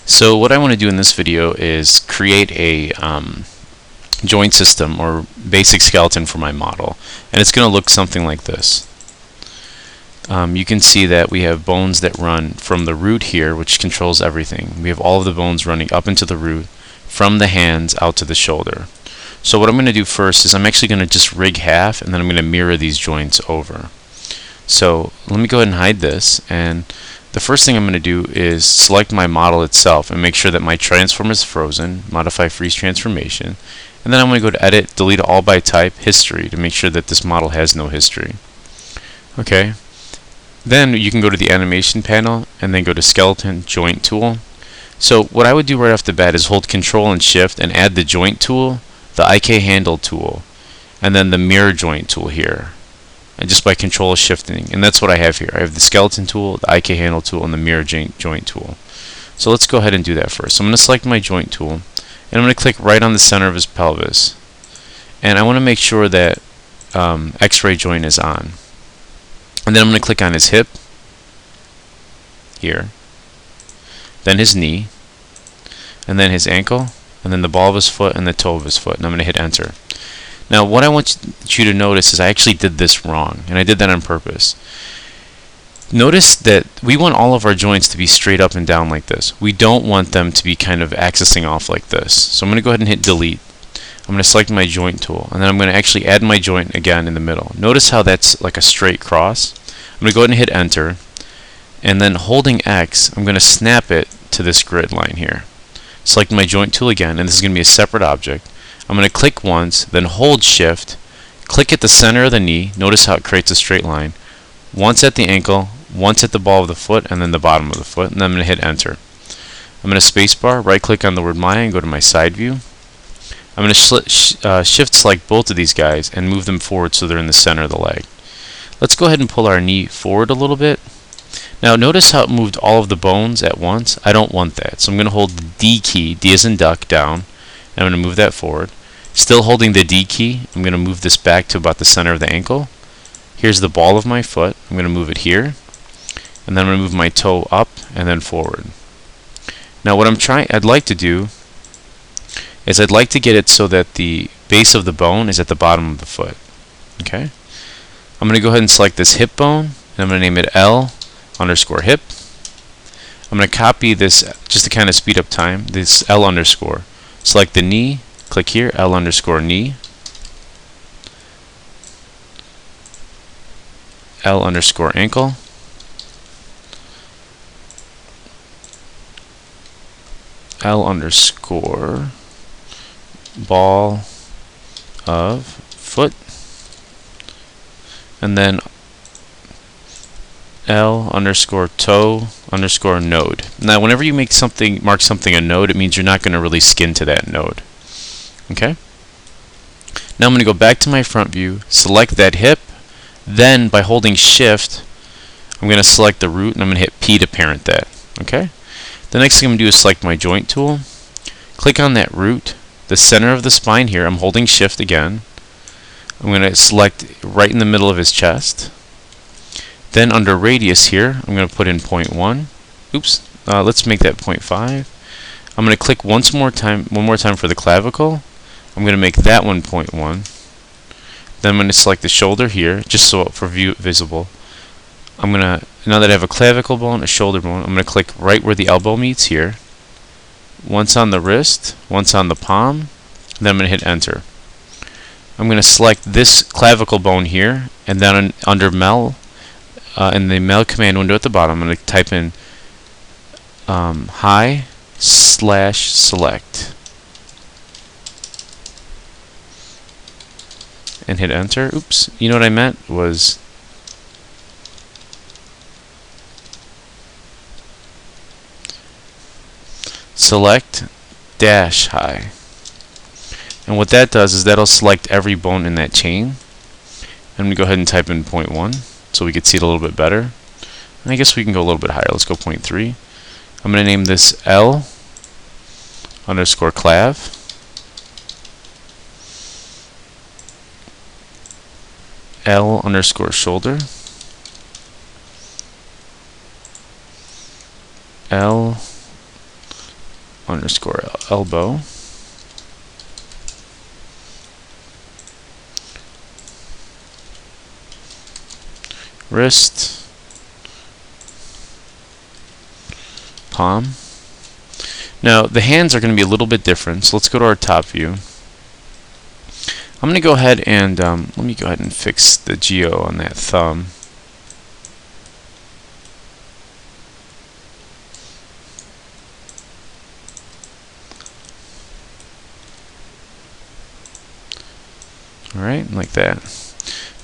So what I want to do in this video is create a joint system or basic skeleton for my model, and it's going to look something like this. You can see that we have bones that run from the root here, which controls everything. We have all of the bones running up into the root from the hands out to the shoulder. So what I'm going to do first is I'm actually going to just rig half, and then I'm going to mirror these joints over. So let me go ahead and hide this, and the first thing I'm going to do is select my model itself and make sure that my transform is frozen, modify freeze transformation, and then I'm going to go to edit, delete all by type, history, to make sure that this model has no history. Okay, then you can go to the animation panel and then go to skeleton joint tool. So what I would do right off the bat is hold Control and Shift and add the joint tool, the IK handle tool, and then the mirror joint tool here. And just by control shifting, and that's what I have here. I have the skeleton tool, the IK handle tool, and the mirror joint tool. So let's go ahead and do that first. So I'm going to select my joint tool, and I'm going to click right on the center of his pelvis. And I want to make sure that X-ray joint is on. And then I'm going to click on his hip, here, then his knee, and then his ankle, and then the ball of his foot and the toe of his foot, and I'm going to hit enter. Now what I want you to notice is I actually did this wrong, and I did that on purpose. Notice that we want all of our joints to be straight up and down like this. We don't want them to be kind of accessing off like this. So I'm going to go ahead and hit delete. I'm going to select my joint tool, and then I'm going to actually add my joint again in the middle. Notice how that's like a straight cross. I'm going to go ahead and hit enter, and then holding X, I'm going to snap it to this grid line here. Select my joint tool again, and this is going to be a separate object. I'm going to click once, then hold Shift, click at the center of the knee, notice how it creates a straight line, once at the ankle, once at the ball of the foot, and then the bottom of the foot, and then I'm going to hit enter. I'm going to spacebar, right click on the word Maya, and go to my side view. I'm going to shift select both of these guys and move them forward so they're in the center of the leg. Let's go ahead and pull our knee forward a little bit. Now notice how it moved all of the bones at once. I don't want that, so I'm going to hold the D key, D as in duck, down. I'm going to move that forward. Still holding the D key, I'm going to move this back to about the center of the ankle. Here's the ball of my foot. I'm going to move it here. And then I'm going to move my toe up and then forward. Now what I'd like to do is I'd like to get it so that the base of the bone is at the bottom of the foot. Okay? I'm going to go ahead and select this hip bone, and I'm going to name it L_hip. I'm going to copy this just to kind of speed up time, this L_. Select the knee, click here, L_knee, L_ankle, L_ball of foot, and then L_toe_node. Now whenever you mark something a node, it means you're not going to really skin to that node. Okay? Now I'm going to go back to my front view, select that hip, then by holding Shift, I'm going to select the root and I'm going to hit P to parent that. Okay? The next thing I'm going to do is select my joint tool, click on that root, the center of the spine here, I'm holding Shift again. I'm going to select right in the middle of his chest. Then under radius here, I'm going to put in 0.1. Oops, let's make that 0.5. I'm going to click one more time for the clavicle. I'm going to make that one 0.1. Then I'm going to select the shoulder here, just so for view visible. Now that I have a clavicle bone, a shoulder bone, I'm going to click right where the elbow meets here. Once on the wrist, once on the palm, then I'm going to hit enter. I'm going to select this clavicle bone here, and then under mel, in the mel command window at the bottom, I'm going to type in high/select and hit enter. Oops, you know what I meant was select dash high. And what that does is that'll select every bone in that chain. I'm going to go ahead and type in 0.1 so we can see it a little bit better. And I guess we can go a little bit higher. Let's go 0.3. I'm going to name this L_clav. L_shoulder. underscore elbow. Wrist. Palm. Now the hands are going to be a little bit different, so let's go to our top view. I'm going to go ahead and let me go ahead and fix the geo on that thumb. Alright, like that.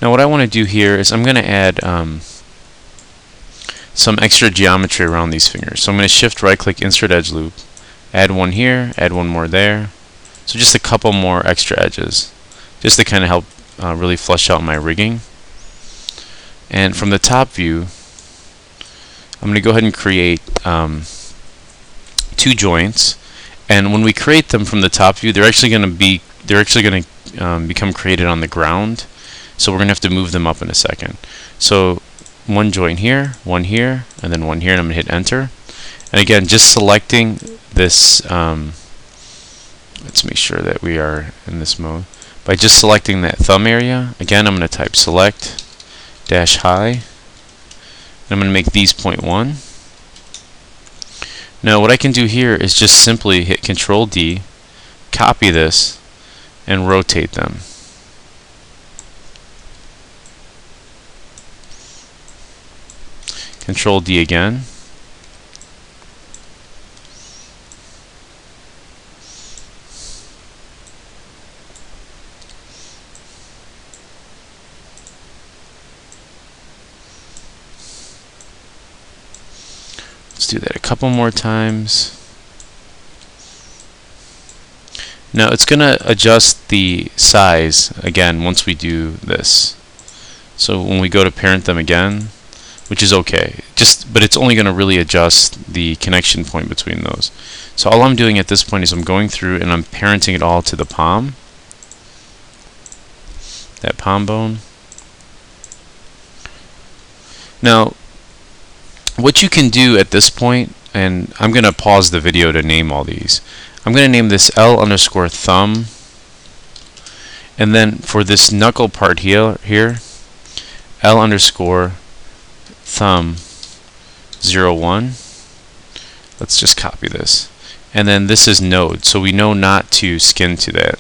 Now what I want to do here is I'm going to add some extra geometry around these fingers. So I'm going to shift right click, insert edge loop, add one here, add one more there. So just a couple more extra edges, just to kind of help really flush out my rigging. And from the top view, I'm going to go ahead and create 2 joints. And when we create them from the top view, they're actually going to become created on the ground. So we're going to have to move them up in a second. So one joint here, and then one here, and I'm going to hit enter. And again, just selecting this, let's make sure that we are in this mode. By just selecting that thumb area, again, I'm going to type select dash high, and I'm going to make these 0.1. Now what I can do here is just simply hit Control D, copy this, and rotate them. Control D again. Let's do that a couple more times. Now it's going to adjust the size again once we do this. So when we go to parent them again, which is okay, but it's only going to really adjust the connection point between those. So all I'm doing at this point is I'm going through and I'm parenting it all to the palm, that palm bone. Now what you can do at this point, and I'm going to pause the video to name all these. I'm going to name this L underscore thumb, and then for this knuckle part here, L underscore thumb 01. Let's just copy this. And then this is node, so we know not to skin to that.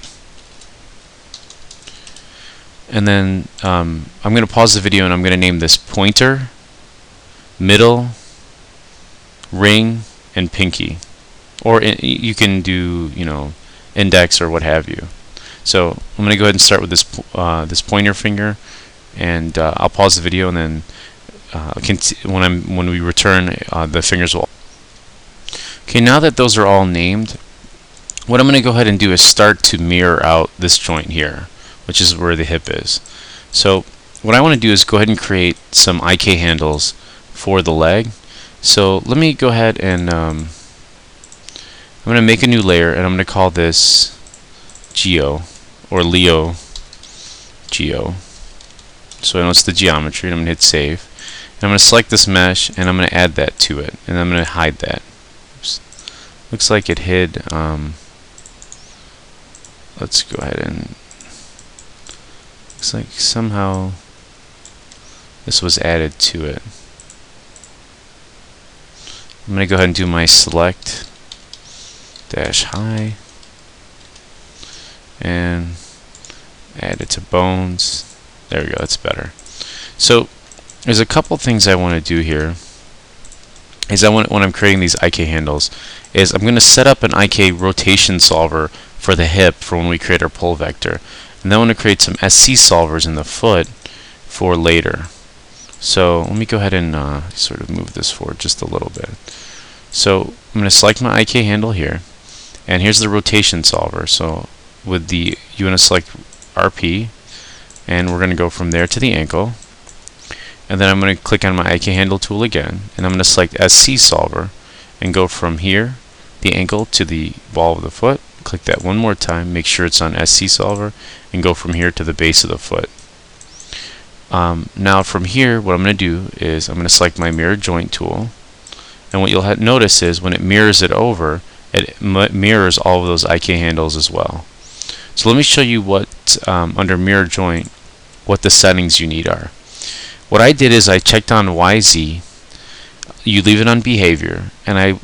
And then I'm going to pause the video and I'm going to name this pointer, middle, ring, and pinky. Or you can do, index or what have you. So I'm going to go ahead and start with this this pointer finger, and I'll pause the video, and then when we return, the fingers will. Okay, now that those are all named, what I'm going to go ahead and do is start to mirror out this joint here, which is where the hip is. So what I want to do is go ahead and create some IK handles for the leg. So let me go ahead and I'm going to make a new layer, and I'm going to call this Geo or Leo Geo. So I know it's the geometry, and I'm going to hit save. And I'm going to select this mesh, and I'm going to add that to it, and I'm going to hide that. Oops. Looks like it hid. Let's go ahead and. Looks like somehow this was added to it. I'm going to go ahead and do my select dash high and add it to bones. There we go, that's better. So there's a couple things I want to do here. When I'm creating these IK handles, is I'm going to set up an IK rotation solver for the hip for when we create our pull vector. And then I want to create some SC solvers in the foot for later. So let me go ahead and sort of move this forward just a little bit. So I'm going to select my IK handle here, and here's the rotation solver. So with the, you want to select RP, and we're going to go from there to the ankle. And then I'm going to click on my IK handle tool again, and I'm going to select SC solver and go from here, the ankle, to the ball of the foot. Click that one more time, make sure it's on SC solver, and go from here to the base of the foot. Now from here, what I'm going to do is I'm going to select my mirror joint tool, and what you'll notice is when it mirrors it over, it mirrors all of those IK handles as well. So let me show you what under mirror joint what the settings you need are. What I did is I checked on YZ. You leave it on behavior, and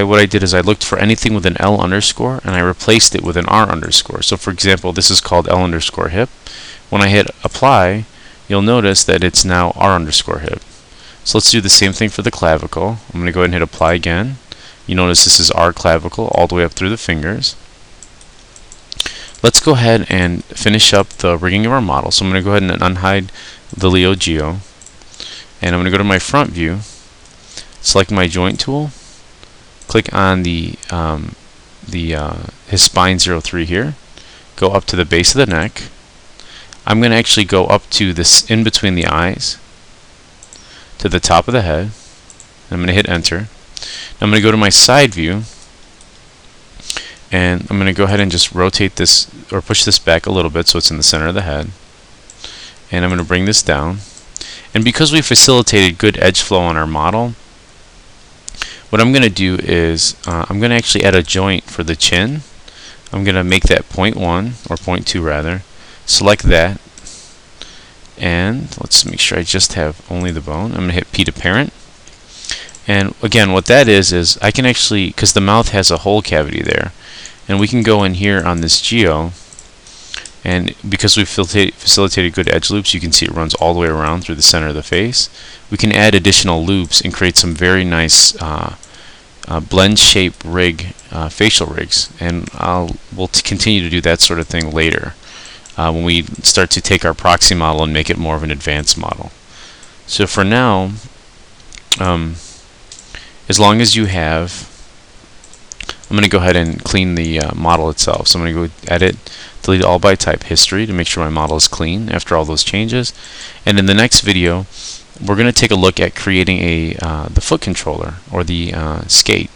what I did is I looked for anything with an L underscore and I replaced it with an R underscore. So for example, this is called L underscore hip. When I hit apply, you'll notice that it's now R underscore hip. So let's do the same thing for the clavicle. I'm going to go ahead and hit apply again. You notice this is R clavicle all the way up through the fingers. Let's go ahead and finish up the rigging of our model. So I'm going to go ahead and unhide the Leo Geo, and I'm going to go to my front view, select my joint tool, click on his spine 03 here, go up to the base of the neck. I'm going to actually go up to this in between the eyes to the top of the head. I'm going to hit enter. Now I'm going to go to my side view, and I'm going to go ahead and just rotate this or push this back a little bit so it's in the center of the head, and I'm going to bring this down. And because we facilitated good edge flow on our model, what I'm going to do is I'm going to actually add a joint for the chin. I'm going to make that 0.1 or 0.2 rather. Select that, and let's make sure I just have only the bone. I'm going to hit P to parent. And again, what that is I can actually, because the mouth has a hole cavity there, and we can go in here on this geo, and because we've facilitated good edge loops, you can see it runs all the way around through the center of the face. We can add additional loops and create some very nice blend shape rig, facial rigs, and we'll continue to do that sort of thing later when we start to take our proxy model and make it more of an advanced model. So for now, as long as you have, I'm going to go ahead and clean the model itself. So I'm going to go edit, delete all by type history to make sure my model is clean after all those changes. And in the next video, we're going to take a look at creating the foot controller or the skate.